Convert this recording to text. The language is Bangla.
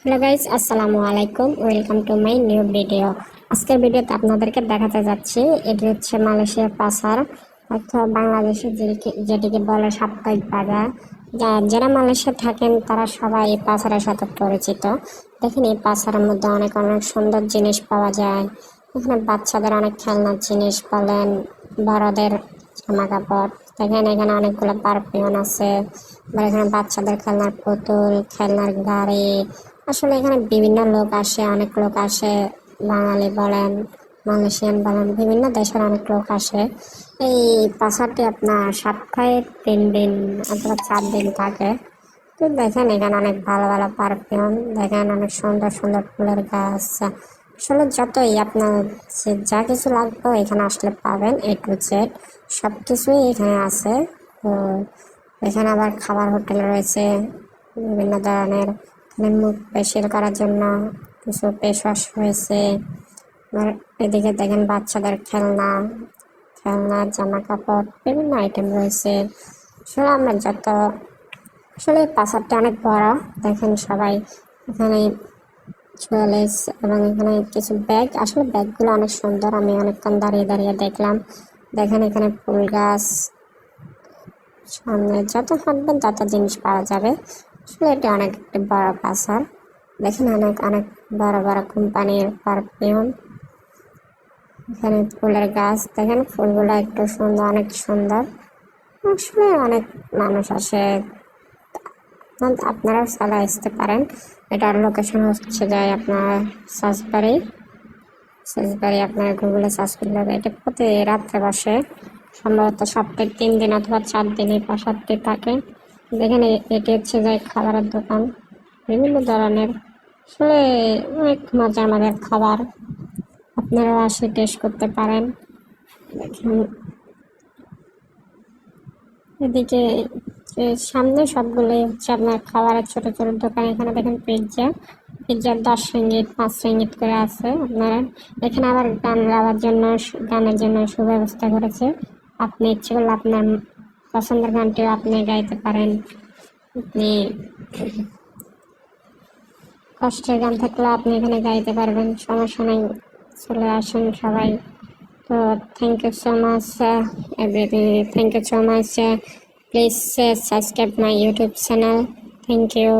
হ্যালো গাইস, আসসালামু আলাইকুম। Welcome to my new video. আজকের ভিডিওতে আপনাদেরকে দেখাতে যাচ্ছি, এটি হচ্ছে মালয়েশিয়ার পাসার অর্থাৎ বাংলাদেশে যেটিকে বলে সাপ্তাহিক বাজার। যারা মালয়েশিয়া থাকেন তারা সবাই এই পাসারের সাথে পরিচিত। দেখেন, এই পাসারের মধ্যে অনেক অনেক সুন্দর জিনিস পাওয়া যায়। এখানে বাচ্চাদের অনেক খেলনার জিনিস বলেন, বড়দের জামা কাপড়। দেখেন, এখানে অনেকগুলো পারফিউম আছে। আবার এখানে বাচ্চাদের খেলনার পুতুল, খেলনার গাড়ি। আসলে এখানে বিভিন্ন লোক আসে, অনেক লোক আসে। বাঙালি বলেন, মালয়েশিয়ান বলেন, বিভিন্ন দেশের অনেক লোক আসে। এই পাসারটি আপনার সপ্তাহে 3 দিন অথবা 4 দিন থাকে। তো দেখেন, এখানে অনেক ভালো ভালো পারফিউম, দেখেন অনেক সুন্দর সুন্দর ফুলের গাছ। আসলে যতই আপনার যা কিছু লাগবে এখানে আসলে পাবেন, A to Z সব কিছুই এখানে আছে। তো এখানে আবার খাবার হোটেল রয়েছে বিভিন্ন ধরনের। এখানে মুখ ফেসিয়াল করার জন্য কিছু ফেস ওয়াশ রয়েছে। আর এদিকে দেখেন বাচ্চাদের খেলনা, জামা কাপড়, বিভিন্ন আইটেম রয়েছে। আসলে আমরা আসলে পাসারটা অনেক বড়। দেখেন সবাই এখানে জুয়েলার্স এবং এখানে কিছু ব্যাগ, আসলে ব্যাগগুলো অনেক সুন্দর। আমি অনেকক্ষণ দাঁড়িয়ে দাঁড়িয়ে দেখলাম। দেখেন এখানে ফুল গাছ, সামনে যত হাঁটবেন তত জিনিস পাওয়া যাবে। আসলে এটা অনেক একটি বড় পাসার। দেখেন অনেক অনেক বড় বড় কোম্পানির পারফিউম। এখানে ফুলের গাছ, দেখেন ফুলগুলো একটু সুন্দর, অনেক সুন্দর। আসলে অনেক মানুষ আসে, আপনারাও চলে আসতে পারেন। এটার লোকেশন হচ্ছে যায় আপনার সাজবাড়ি। আপনার গুগলে সার্চ করলে এটা প্রতি রাত্রে বসে, সম্ভবত সপ্তাহে 3 দিন অথবা 4 দিন এই পাসারটি থাকে। দেখেন এটি হচ্ছে যে খাবারের দোকান, বিভিন্ন ধরনের। আসলে অনেক মজা আমাদের খাবার, আপনারাও আসে টেস্ট করতে পারেন। দেখেন এদিকে সামনে সবগুলোই হচ্ছে আপনার খাবারের ছোট ছোট দোকান। এখানে দেখেন পিৎজা 10 রিঙ্গিত 5 রিঙ্গিত করে আছে আপনারা। এখানে আবার গানের জন্য সুব্যবস্থা করেছে। আপনি ইচ্ছে করলে আপনার পছন্দের গানটিও আপনি গাইতে পারেন। আপনি কষ্টের গান থাকলে আপনি এখানে গাইতে পারবেন, সমস্যা নেই। চলে আসুন সবাই। তো thank you so much everything. Thank you so much. Please subscribe my YouTube channel. Thank you.